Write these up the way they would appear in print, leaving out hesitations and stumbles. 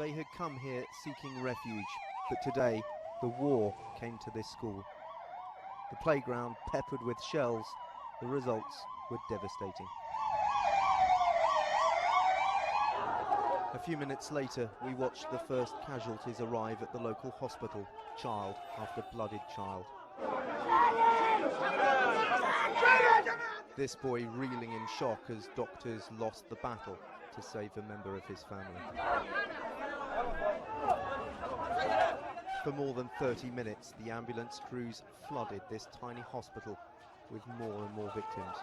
They had come here seeking refuge, but today the war came to this school. The playground peppered with shells, the results were devastating. A few minutes later, we watched the first casualties arrive at the local hospital, child after blooded child. This boy reeling in shock as doctors lost the battle to save a member of his family. For more than 30 minutes, the ambulance crews flooded this tiny hospital with more and more victims.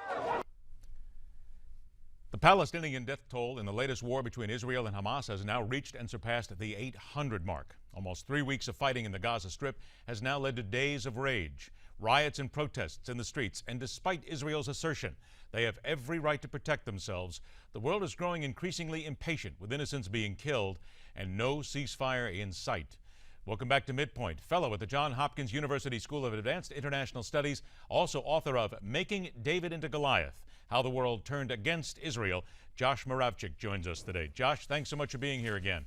The Palestinian death toll in the latest war between Israel and Hamas has now reached and surpassed the 800 mark. Almost 3 weeks of fighting in the Gaza Strip has now led to days of rage, riots and protests in the streets. And despite Israel's assertion they have every right to protect themselves, the world is growing increasingly impatient with innocents being killed and no ceasefire in sight. Welcome back to MidPoint. Fellow at the Johns Hopkins University School of Advanced International Studies, also author of Making David Into Goliath, How the World Turned Against Israel, Josh Muravchik joins us today. Josh, thanks so much for being here again.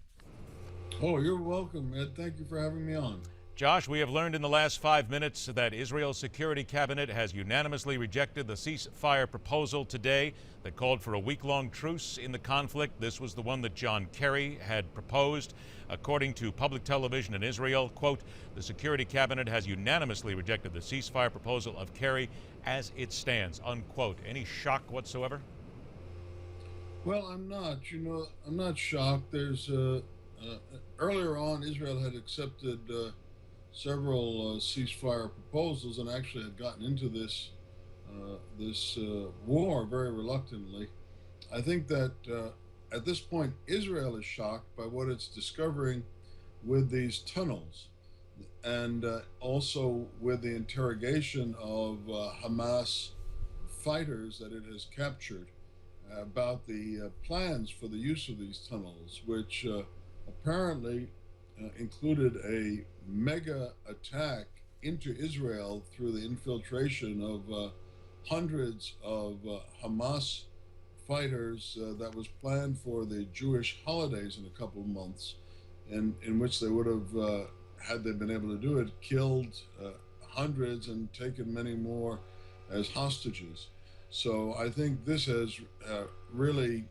Oh, you're welcome, Ed. Thank you for having me on. Josh, we have learned in the last 5 minutes that Israel's Security Cabinet has unanimously rejected the ceasefire proposal today that called for a week-long truce in the conflict. This was the one that John Kerry had proposed. According to public television in Israel, quote, the Security Cabinet has unanimously rejected the ceasefire proposal of Kerry as it stands, unquote. Any shock whatsoever? Well, I'm not. I'm not shocked. There's earlier on, Israel had accepted several ceasefire proposals and actually had gotten into this war very reluctantly. I think that at this point, Israel is shocked by what it's discovering with these tunnels and also with the interrogation of Hamas fighters that it has captured about the plans for the use of these tunnels, which apparently included a mega attack into Israel through the infiltration of hundreds of Hamas fighters that was planned for the Jewish holidays in a couple of months, in which they would have, had they been able to do it, killed hundreds and taken many more as hostages. So I think this has really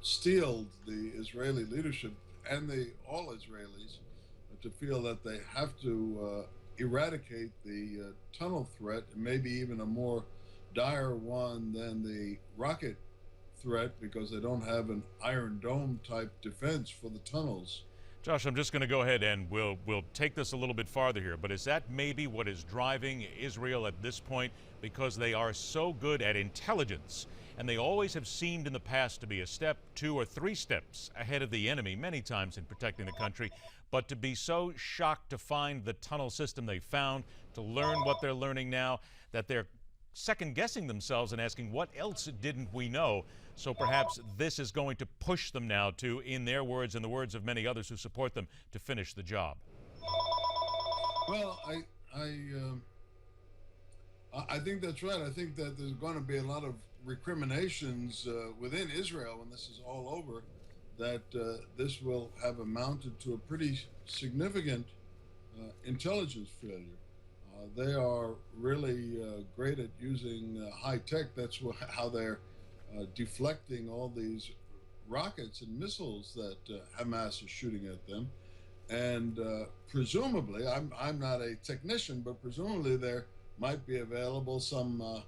steeled the Israeli leadership and all Israelis to feel that they have to eradicate the tunnel threat, and maybe even a more dire one than the rocket threat, because they don't have an Iron Dome type defense for the tunnels. Josh, I'm just going to go ahead and we'll take this a little bit farther here, but is that maybe what is driving Israel at this point? Because they are so good at intelligence, and they always have seemed in the past to be a step, 2 or 3 steps ahead of the enemy many times in protecting the country. But to be so shocked to find the tunnel system they found, to learn what they're learning now, that they're second-guessing themselves and asking, what else didn't we know? So perhaps this is going to push them now to, in their words and the words of many others who support them, to finish the job. Well, I think that's right. I think that there's going to be a lot of recriminations within Israel when this is all over, that this will have amounted to a pretty significant intelligence failure. They are really great at using high tech. That's how they're deflecting all these rockets and missiles that Hamas is shooting at them. And presumably, I'm not a technician, but presumably there might be available some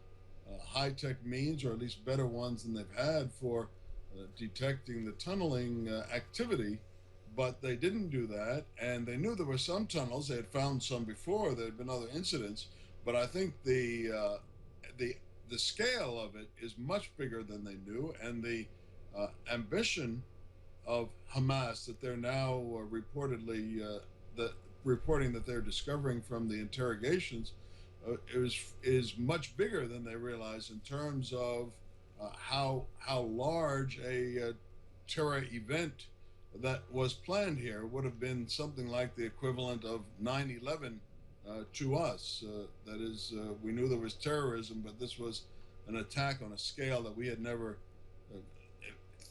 high-tech means, or at least better ones than they've had, for detecting the tunneling activity. But they didn't do that, and they knew there were some tunnels. They had found some before. There had been other incidents, but I think the scale of it is much bigger than they knew, and the ambition of Hamas that they're now reportedly reporting that they're discovering from the interrogations is much bigger than they realize in terms of how large a terror event that was planned here would have been. Something like the equivalent of 9/11 to us. That is, we knew there was terrorism, but this was an attack on a scale that we had never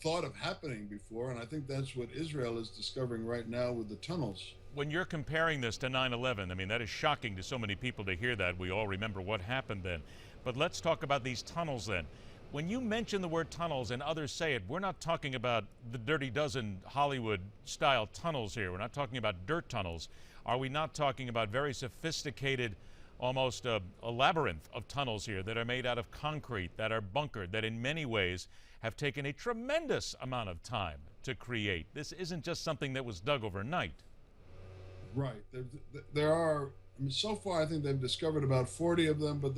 thought of happening before, and I think that's what Israel is discovering right now with the tunnels. When you're comparing this to 9/11, I mean, that is shocking to so many people to hear that. We all remember what happened then. But let's talk about these tunnels then. When you mention the word tunnels and others say it, we're not talking about the Dirty Dozen Hollywood-style tunnels here. We're not talking about dirt tunnels. Are we not talking about very sophisticated, almost a labyrinth of tunnels here that are made out of concrete, that are bunkered, that in many ways have taken a tremendous amount of time to create? This isn't just something that was dug overnight. Right. There are, I mean, so far I think they've discovered about 40 of them, but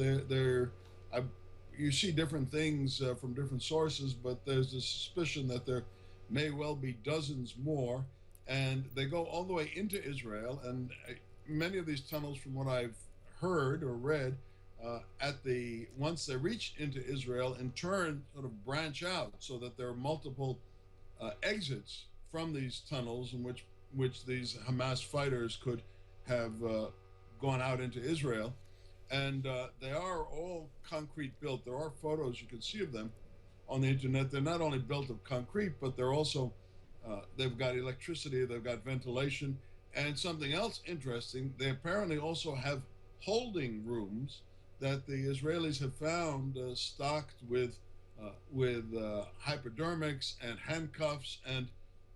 you see different things from different sources, but there's a suspicion that there may well be dozens more, and they go all the way into Israel. And many of these tunnels, from what I've heard or read, once they reach into Israel, in turn sort of branch out, so that there are multiple exits from these tunnels in which these Hamas fighters could have gone out into Israel. And they are all concrete built. There are photos, you can see of them on the internet. They're not only built of concrete, but they're also, they've got electricity, they've got ventilation. And something else interesting, they apparently also have holding rooms that the Israelis have found stocked with hypodermics and handcuffs. And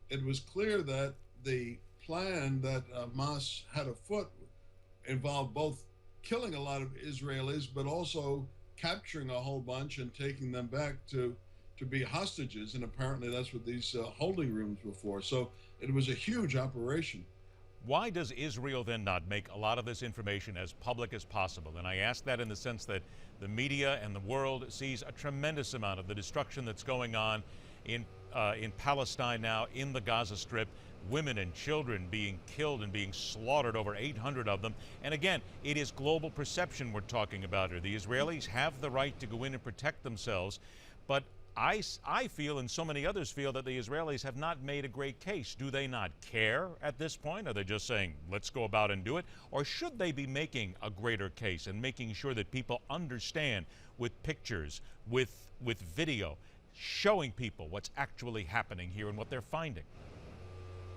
it was clear that the plan that Hamas had afoot involved both killing a lot of Israelis, but also capturing a whole bunch and taking them back to be hostages. And apparently that's what these holding rooms were for. So it was a huge operation. Why does Israel then not make a lot of this information as public as possible? And I ask that in the sense that the media and the world sees a tremendous amount of the destruction that's going on in Palestine now, in the Gaza Strip. Women and children being killed and being slaughtered, over 800 of them. And again, it is global perception we're talking about here. The Israelis have the right to go in and protect themselves, but I feel, and so many others feel, that the Israelis have not made a great case. Do they not care at this point? Are they just saying, let's go about and do it? Or should they be making a greater case and making sure that people understand with pictures, with video, showing people what's actually happening here and what they're finding?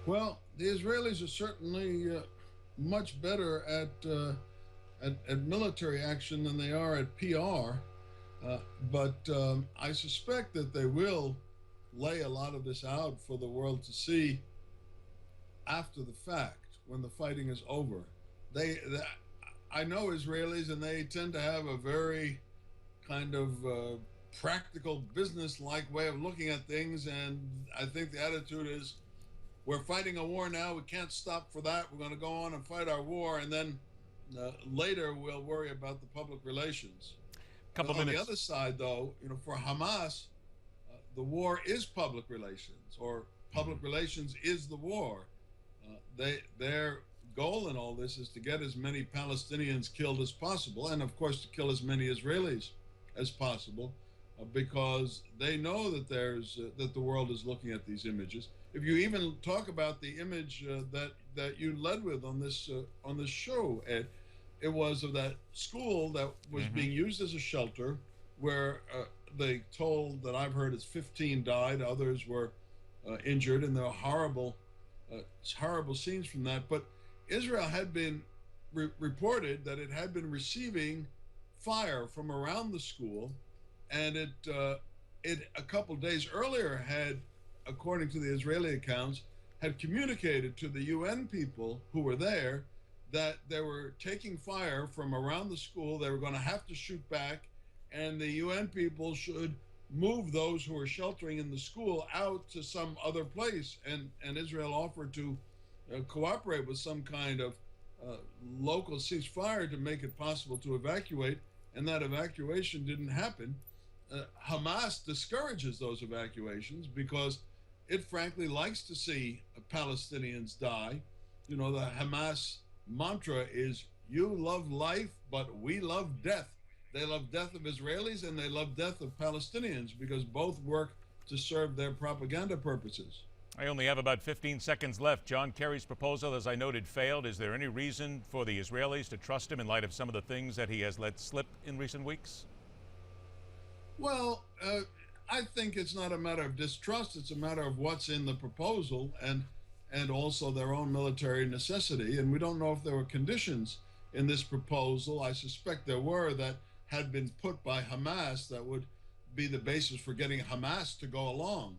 Well, the Israelis are certainly much better at military action than they are at PR, but I suspect that they will lay a lot of this out for the world to see after the fact, when the fighting is over. I know Israelis, and they tend to have a very kind of practical, business-like way of looking at things, and I think the attitude is, we're fighting a war now, we can't stop for that, we're going to go on and fight our war, and then later we'll worry about the public relations. On the other side, though, for Hamas, the war is public relations, or public relations is the war. Their goal in all this is to get as many Palestinians killed as possible, and of course to kill as many Israelis as possible, because they know that that the world is looking at these images. If you even talk about the image that you led with on this show, Ed, it was of that school that was being used as a shelter, where they told, that I've heard, 15 died, others were injured, and there were horrible scenes from that. But Israel had been reported that it had been receiving fire from around the school, and it a couple days earlier had, according to the Israeli accounts, had communicated to the UN people who were there that they were taking fire from around the school. They were going to have to shoot back, and the UN people should move those who were sheltering in the school out to some other place. And Israel offered to cooperate with some kind of local ceasefire to make it possible to evacuate, and that evacuation didn't happen. Hamas discourages those evacuations because it frankly likes to see Palestinians die. The Hamas mantra is, you love life, but we love death. They love death of Israelis and they love death of Palestinians, because both work to serve their propaganda purposes. I only have about 15 seconds left. John Kerry's proposal, as I noted, failed. Is there any reason for the Israelis to trust him in light of some of the things that he has let slip in recent weeks? Well, I think it's not a matter of distrust. It's a matter of what's in the proposal and also their own military necessity. And we don't know if there were conditions in this proposal. I suspect there were that had been put by Hamas that would be the basis for getting Hamas to go along.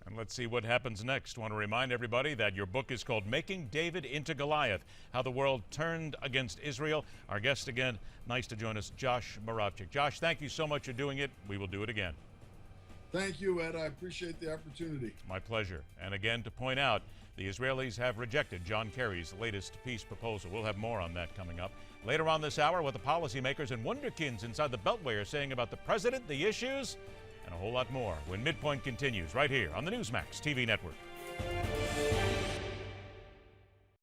And let's see what happens next. I want to remind everybody that your book is called Making David Into Goliath, How the World Turned Against Israel. Our guest again, nice to join us, Josh Muravchik. Josh, thank you so much for doing it. We will do it again. Thank you, Ed. I appreciate the opportunity. My pleasure. And again, to point out, the Israelis have rejected John Kerry's latest peace proposal. We'll have more on that coming up. Later on this hour, what the policymakers and wunderkinds inside the Beltway are saying about the president, the issues, and a whole lot more when MidPoint continues right here on the Newsmax TV network.